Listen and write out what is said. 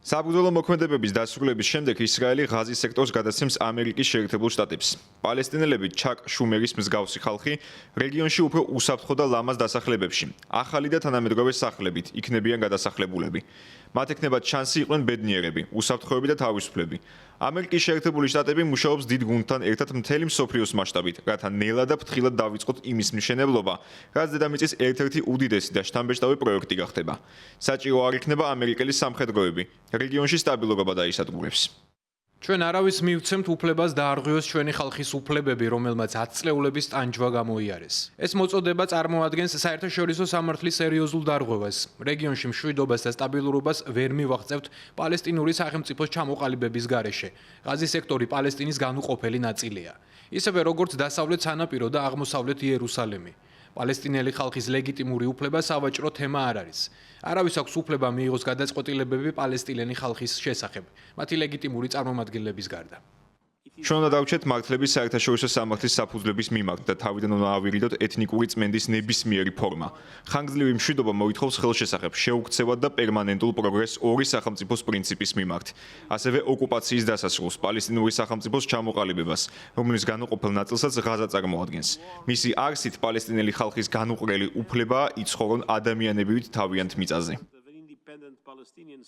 საბრძოლო მოქმედებების დასრულების შემდეგ ისრაელი ღაზის სექტორს გადაცემს ამერიკის შეერთებულ შტატებს. პალესტინელები ჩაკ შუმერის მსგავსი ხალხი რეგიონში უფრო უსაფრთხო და ლამაზ დასახლებებში, ახალი და თანამედროვე სახლებით იქნებიან გადასახლებულები. მათ ექნებათ შანსი იყვნენ ბედნიერები, უსაფრთხოები და თავისუფლები. ამერიკის შეერთებული შტატები მუშაობს დიდ გუნდთან ერთად მთელი მსოფლიოს მასშტაბით, რათა ნელა და ფრთხილად დავიწყოთ იმის მშენებლობა, რაც დედამიწის ერთ-ერთი უდიდესი და შთამბეჭდავი პროექტი გახდება. საჭირო არ იქნება ამერიკელი სამხედროები. რეგიონში სტაბილურობა დაისადგურებს. ჩვენ არავის მივცემთ უფლებას დაარღვიოს ჩვენი ხალხის უფლებები, რომელმაც 10 წლეულების ტანჯვა გამოიარეს. ეს მოწოდება წარმოადგენს საერთაშორისო სამართლის სერიოზულ დარღვევას. რეგიონში მშვიდობას და სტაბილურობას ვერ მივაღწევთ პალესტინური სახელმწიფოს ჩამოყალიბების გარეშე. ღაზის სექტორი პალესტინის განუყოფელი ნაწილია. ისევე როგორც დასავლეთ სანაპირო და აღმოსავლეთ იერუსალიმი. პალესტინელი ხალხის ლეგიტიმური უფლება სავაჭრო თემა არ არის. არავის აქვს უფლება მიიღოს გადაწყვეტილებები პალესტინელი ხალხის შესახებ, მათი ლეგიტიმური წარმომადგენლების გარდა. ჩვენ უნდა დავუჩეთ მართლების საერთაშორისო სამართლის საფუძვლების მიმართ და თავიდან უნდა ავირიდოთ ეთნიკური წმენდის ნებისმიერი ფორმა. ხანგრძლივი მშვიდობა მოითხოვს ხელშესახებ, შეუქცევად და პერმანენტულ პროგრესს ორი სახელმწიფოს პრინციპის მიმართ. ასევე ოკუპაციის დასასრულს, პალესტინური სახელმწიფოს ჩამოყალიბებას, რომლის განუყოფელ ნაწილსაც ღაზა წარმოადგენს. მისი არსით პალესტინელი ხალხის განუყრელი უფლებაა იცხოვრონ ადამიანებივით თავიანთ მიწაზე.